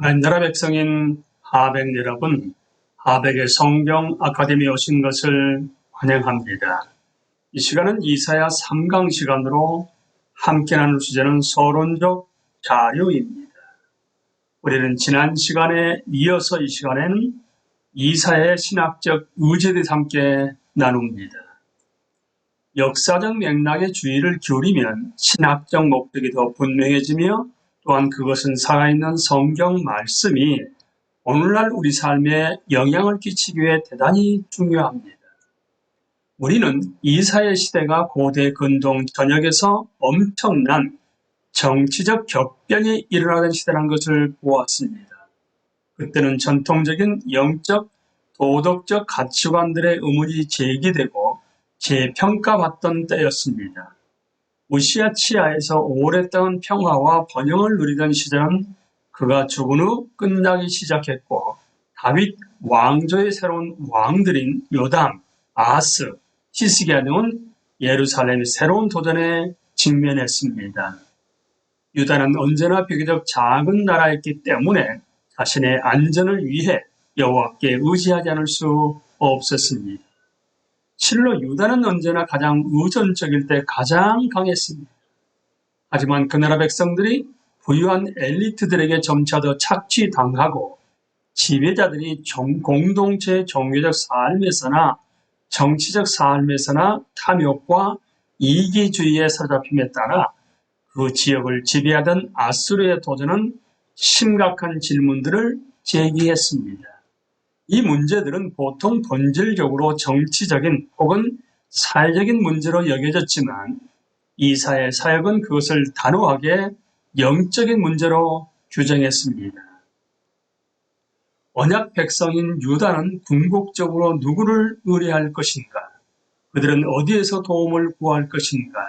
하나님 나라 백성인 하백 여러분, 하백의 성경 아카데미에 오신 것을 환영합니다. 이 시간은 이사야 3강 시간으로 함께 나눌 주제는 서론적 자료입니다. 우리는 지난 시간에 이어서 이 시간에는 이사야의 신학적 의제에 대해서 함께 나눕니다. 역사적 맥락에 주의를 기울이면 신학적 목적이 더 분명해지며 또한 그것은 살아있는 성경 말씀이 오늘날 우리 삶에 영향을 끼치기 위해 대단히 중요합니다. 우리는 이사야 시대가 고대 근동 전역에서 엄청난 정치적 격변이 일어나던 시대라는 것을 보았습니다. 그때는 전통적인 영적, 도덕적 가치관들의 의문이 제기되고 재평가받던 때였습니다. 우시아 치하에서 오랫동안 평화와 번영을 누리던 시절은 그가 죽은 후 끝나기 시작했고, 다윗 왕조의 새로운 왕들인 요담, 아하스, 히스기야 등은 예루살렘의 새로운 도전에 직면했습니다. 유다는 언제나 비교적 작은 나라였기 때문에 자신의 안전을 위해 여호와께 의지하지 않을 수 없었습니다. 실로 유다는 언제나 가장 의존적일 때 가장 강했습니다. 하지만 그 나라 백성들이 부유한 엘리트들에게 점차 더 착취당하고 지배자들이 공동체의 종교적 삶에서나 정치적 삶에서나 탐욕과 이기주의에 사로잡힘에 따라 그 지역을 지배하던 아수르의 도전은 심각한 질문들을 제기했습니다. 이 문제들은 보통 본질적으로 정치적인 혹은 사회적인 문제로 여겨졌지만 이사야의 사역은 그것을 단호하게 영적인 문제로 규정했습니다. 언약 백성인 유다는 궁극적으로 누구를 의뢰할 것인가? 그들은 어디에서 도움을 구할 것인가?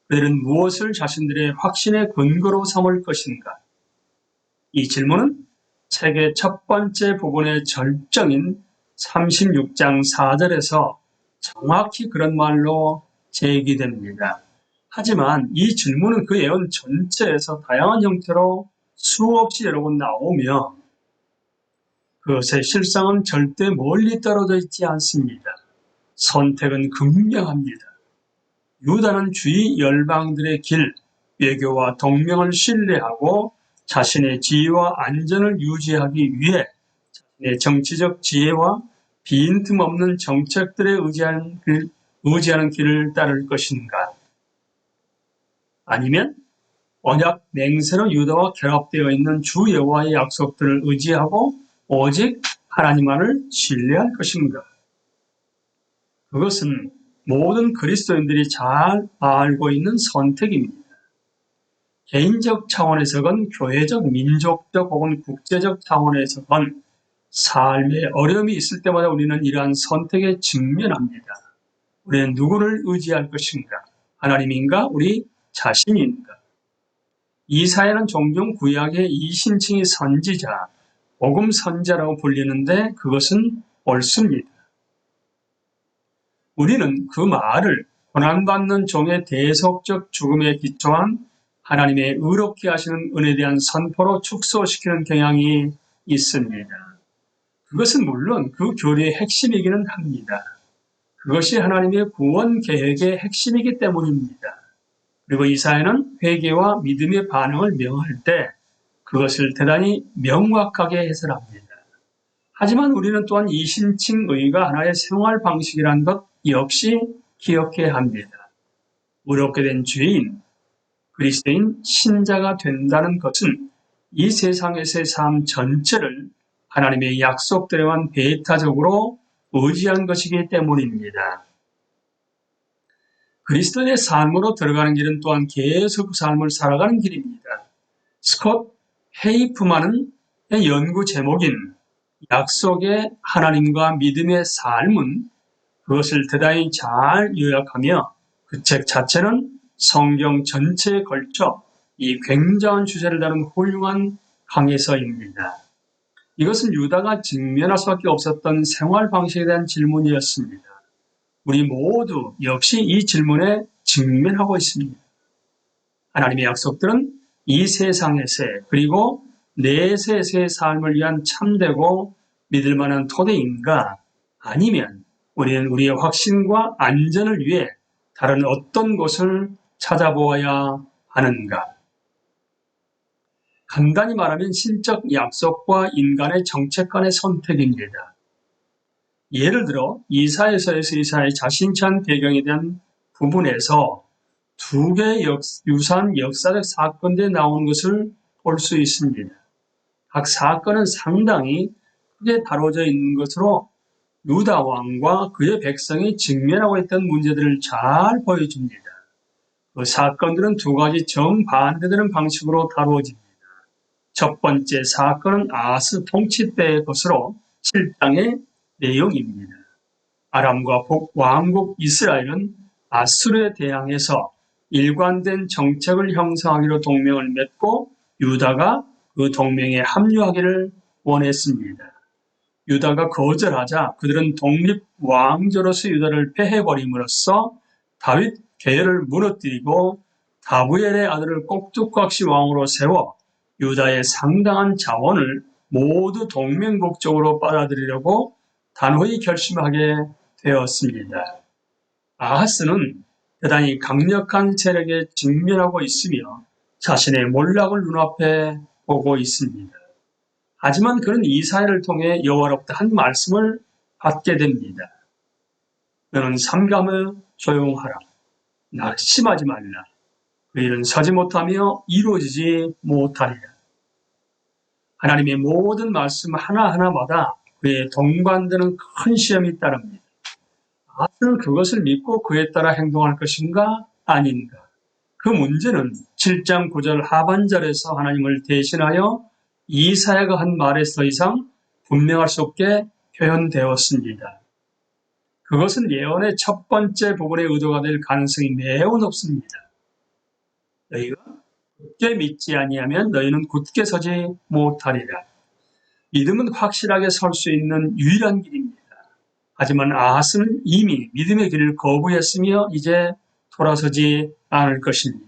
그들은 무엇을 자신들의 확신의 근거로 삼을 것인가? 이 질문은 책의 첫 번째 부분의 절정인 36장 4절에서 정확히 그런 말로 제기됩니다. 하지만 이 질문은 그 예언 전체에서 다양한 형태로 수없이 여러 번 나오며 그것의 실상은 절대 멀리 떨어져 있지 않습니다. 선택은 극명합니다. 유다는 주위 열방들의 길, 외교와 동맹을 신뢰하고 자신의 지위와 안전을 유지하기 위해 자신의 정치적 지혜와 빈틈없는 정책들에 의지하는 길을 따를 것인가? 아니면 언약 맹세로 유다와 결합되어 있는 주 여호와의 약속들을 의지하고 오직 하나님만을 신뢰할 것인가? 그것은 모든 그리스도인들이 잘 알고 있는 선택입니다. 개인적 차원에서건 교회적, 민족적 혹은 국제적 차원에서건 삶에 어려움이 있을 때마다 우리는 이러한 선택에 직면합니다. 우리는 누구를 의지할 것인가? 하나님인가? 우리 자신인가? 이사야는 종종 구약의 이신칭이 선지자, 복음 선자라고 불리는데 그것은 옳습니다. 우리는 그 말을 고난받는 종의 대속적 죽음에 기초한 하나님의 의롭게 하시는 은혜에 대한 선포로 축소시키는 경향이 있습니다. 그것은 물론 그 교리의 핵심이기는 합니다. 그것이 하나님의 구원 계획의 핵심이기 때문입니다. 그리고 이사야는 회개와 믿음의 반응을 명할 때 그것을 대단히 명확하게 해설합니다. 하지만 우리는 또한 이신칭의가 하나의 생활 방식이라는 것 역시 기억해야 합니다. 의롭게 된 죄인, 그리스도인 신자가 된다는 것은 이 세상에서의 삶 전체를 하나님의 약속대로만 배타적으로 의지한 것이기 때문입니다. 그리스도의 삶으로 들어가는 길은 또한 계속 그 삶을 살아가는 길입니다. 스콧 헤이프만의 연구 제목인 약속의 하나님과 믿음의 삶은 그것을 대단히 잘 요약하며 그 책 자체는 성경 전체에 걸쳐 이 굉장한 주제를 다룬 훌륭한 강해서입니다. 이것은 유다가 직면할 수밖에 없었던 생활 방식에 대한 질문이었습니다. 우리 모두 역시 이 질문에 직면하고 있습니다. 하나님의 약속들은 이 세상에서 그리고 내세세의 삶을 위한 참되고 믿을 만한 토대인가? 아니면 우리는 우리의 확신과 안전을 위해 다른 어떤 곳을 찾아보아야 하는가? 간단히 말하면 신적 약속과 인간의 정책 간의 선택입니다. 예를 들어 이사야서에서 이사야의 자신치 않은 배경에 대한 부분에서 두 개의 유사한 역사적 사건들이 나오는 것을 볼 수 있습니다. 각 사건은 상당히 크게 다뤄져 있는 것으로 유다 왕과 그의 백성이 직면하고 있던 문제들을 잘 보여줍니다. 그 사건들은 두 가지 정반대되는 방식으로 다루어집니다. 첫 번째 사건은 아하스 통치 때의 것으로 7장의 내용입니다. 아람과 북왕국 이스라엘은 아수르에 대항해서 일관된 정책을 형성하기로 동맹을 맺고 유다가 그 동맹에 합류하기를 원했습니다. 유다가 거절하자 그들은 독립 왕조로서 유다를 패해버림으로써 다윗 계열을 무너뜨리고 다부엘의 아들을 꼭두각시 왕으로 세워 유다의 상당한 자원을 모두 동맹국 쪽으로 빨아들이려고 단호히 결심하게 되었습니다. 아하스는 대단히 강력한 세력에 직면하고 있으며 자신의 몰락을 눈앞에 보고 있습니다. 하지만 그는 이사야를 통해 여호와로부터 한 말씀을 받게 됩니다. 너는 삼가며 조용하라. 낙심하지 말라. 그 일은 서지 못하며 이루어지지 못하리라. 하나님의 모든 말씀 하나하나마다 그의 동반되는 큰 시험이 따릅니다. 아스는 그것을 믿고 그에 따라 행동할 것인가 아닌가. 그 문제는 7장 9절 하반절에서 하나님을 대신하여 이사야가 한 말에 더 이상 분명할 수 없게 표현되었습니다. 그것은 예언의 첫 번째 부분의 의도가 될 가능성이 매우 높습니다. 너희가 굳게 믿지 아니하면 너희는 굳게 서지 못하리라. 믿음은 확실하게 설 수 있는 유일한 길입니다. 하지만 아하스는 이미 믿음의 길을 거부했으며 이제 돌아서지 않을 것입니다.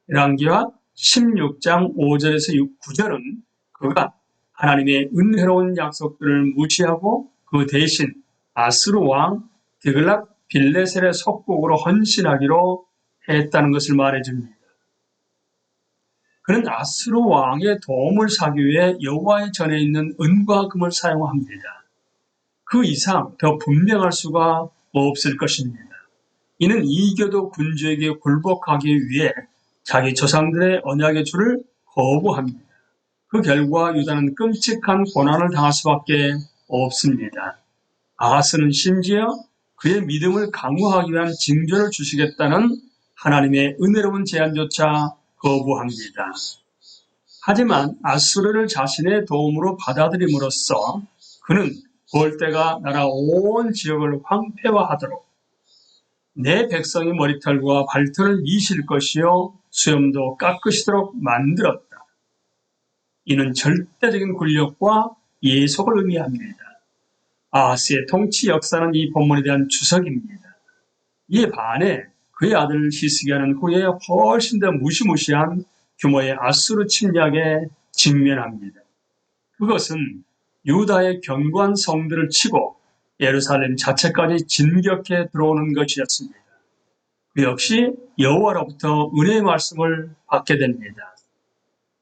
열왕기하 16장 5절에서 9절은 그가 하나님의 은혜로운 약속들을 무시하고 그 대신 아스루 왕 드글랏 빌레셀의 속국으로 헌신하기로 했다는 것을 말해줍니다. 그는 아스루 왕의 도움을 사기 위해 여호와의 전에 있는 은과 금을 사용합니다. 그 이상 더 분명할 수가 없을 것입니다. 이는 이교도 군주에게 굴복하기 위해 자기 조상들의 언약의 줄을 거부합니다. 그 결과 유다는 끔찍한 고난을 당할 수밖에 없습니다. 아하스는 심지어 그의 믿음을 강화하기 위한 징조를 주시겠다는 하나님의 은혜로운 제안조차 거부합니다. 하지만 아수르를 자신의 도움으로 받아들임으로써 그는 볼때가 나라 온 지역을 황폐화하도록 내 백성의 머리털과 발털을 미실 것이요 수염도 깎으시도록 만들었다. 이는 절대적인 권력과 예속을 의미합니다. 아하스의 통치 역사는 이 본문에 대한 주석입니다. 이에 반해 그의 아들 히스기야는 후에 훨씬 더 무시무시한 규모의 아수르 침략에 직면합니다. 그것은 유다의 견고한 성들을 치고 예루살렘 자체까지 진격해 들어오는 것이었습니다. 그 역시 여호와로부터 은혜의 말씀을 받게 됩니다.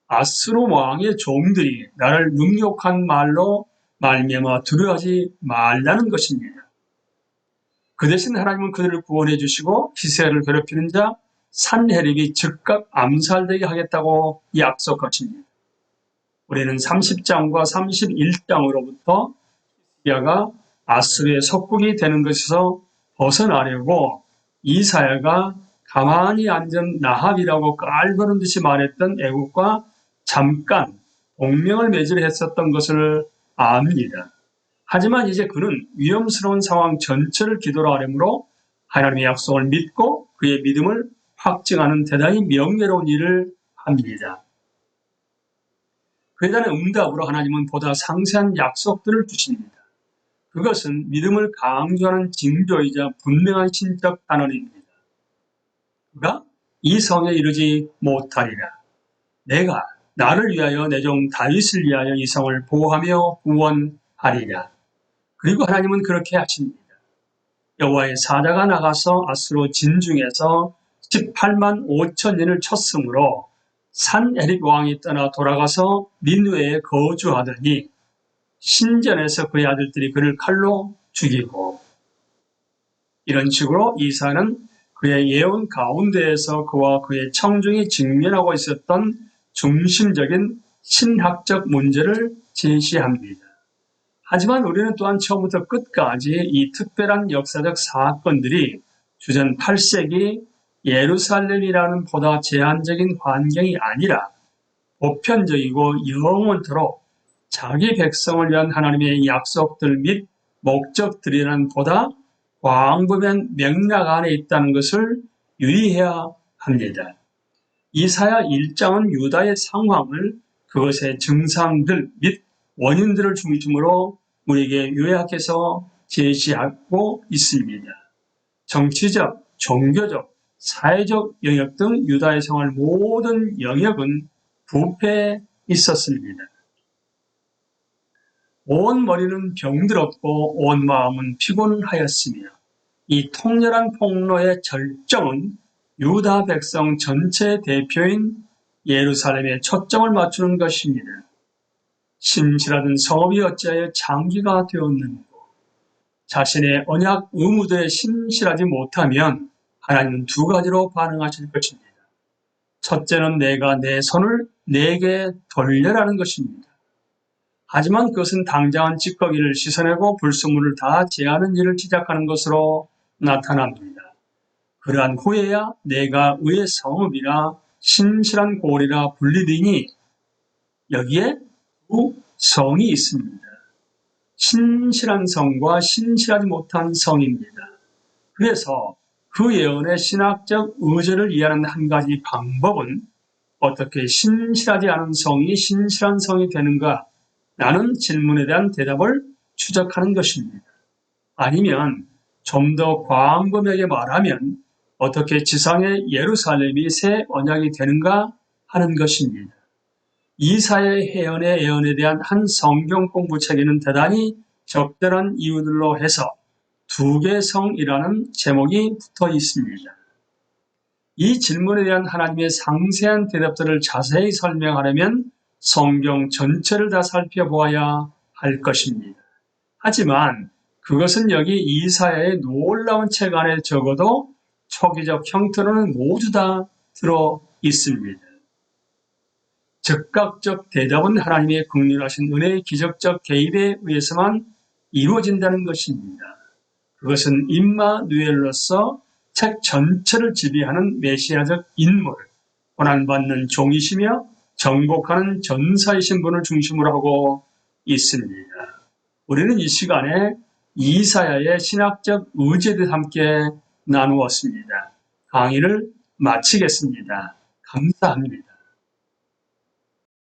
아수르 왕의 종들이 나를 능욕한 말로 말미암아 두려워하지 말라는 것입니다. 그 대신 하나님은 그들을 구원해 주시고 히스기야를 괴롭히는 자 산헤립이 즉각 암살되게 하겠다고 약속하십니다. 우리는 30장과 31장으로부터 히스기야가 아수르의 속국이 되는 것에서 벗어나려고 이사야가 가만히 앉은 나합이라고 깔보는 듯이 말했던 애국과 잠깐 동맹을 맺으려 했었던 것을 압니다. 하지만 이제 그는 위험스러운 상황 전체를 기도로 하려므로 하나님의 약속을 믿고 그의 믿음을 확증하는 대단히 명예로운 일을 합니다. 그에 대한 응답으로 하나님은 보다 상세한 약속들을 주십니다. 그것은 믿음을 강조하는 징조이자 분명한 신적 단언입니다. 그가 이 성에 이르지 못하리라. 내가 나를 위하여 내 종 다윗을 위하여 이 성을 보호하며 구원하리라. 그리고 하나님은 그렇게 하십니다. 여호와의 사자가 나가서 아수로 진중에서 18만 5천 년을 쳤으므로 산헤립 왕이 떠나 돌아가서 닌웨에 거주하더니 신전에서 그의 아들들이 그를 칼로 죽이고, 이런 식으로 이사야는 그의 예언 가운데에서 그와 그의 청중이 직면하고 있었던 중심적인 신학적 문제를 제시합니다. 하지만 우리는 또한 처음부터 끝까지 이 특별한 역사적 사건들이 주전 8세기 예루살렘이라는 보다 제한적인 환경이 아니라 보편적이고 영원토록 자기 백성을 위한 하나님의 약속들 및 목적들이라는 보다 광범위한 맥락 안에 있다는 것을 유의해야 합니다. 이사야 1장은 유다의 상황을, 그것의 증상들 및 원인들을 중심으로 우리에게 요약해서 제시하고 있습니다. 정치적, 종교적, 사회적 영역 등 유다의 생활 모든 영역은 부패에 있었습니다. 온 머리는 병들었고 온 마음은 피곤하였으며, 이 통렬한 폭로의 절정은 유다 백성 전체의 대표인 예루살렘에 초점을 맞추는 것입니다. 신실하던 성읍이 어찌하여 장기가 되었는고, 자신의 언약 의무들에 신실하지 못하면 하나님은 두 가지로 반응하실 것입니다. 첫째는 내가 내 손을 내게 돌려라는 것입니다. 하지만 그것은 당장은 찌꺼기를 씻어내고 불순물을 다 제하는 일을 시작하는 것으로 나타납니다. 그러한 후에야 내가 의의 성읍이라 신실한 고을이라 불리더니, 여기에 두 성이 있습니다. 신실한 성과 신실하지 못한 성입니다. 그래서 그 예언의 신학적 의제를 이해하는 한 가지 방법은 어떻게 신실하지 않은 성이 신실한 성이 되는가 라는 질문에 대한 대답을 추적하는 것입니다. 아니면 좀 더 광범위하게 말하면 어떻게 지상의 예루살렘이 새 언약이 되는가 하는 것입니다. 이사야의 예언에 대한 한 성경 공부 책에는 대단히 적절한 이유들로 해서 두 개의 성이라는 제목이 붙어 있습니다. 이 질문에 대한 하나님의 상세한 대답들을 자세히 설명하려면 성경 전체를 다 살펴보아야 할 것입니다. 하지만 그것은 여기 이사야의 놀라운 책 안에 적어도 초기적 형태로는 모두 다 들어 있습니다. 즉각적 대답은 하나님의 긍휼하신 은혜의 기적적 개입에 의해서만 이루어진다는 것입니다. 그것은 임마누엘로서 책 전체를 지배하는 메시아적 인물, 고난받는 종이시며 정복하는 전사이신 분을 중심으로 하고 있습니다. 우리는 이 시간에 이사야의 신학적 의제에 대해 함께 나누었습니다. 강의를 마치겠습니다. 감사합니다.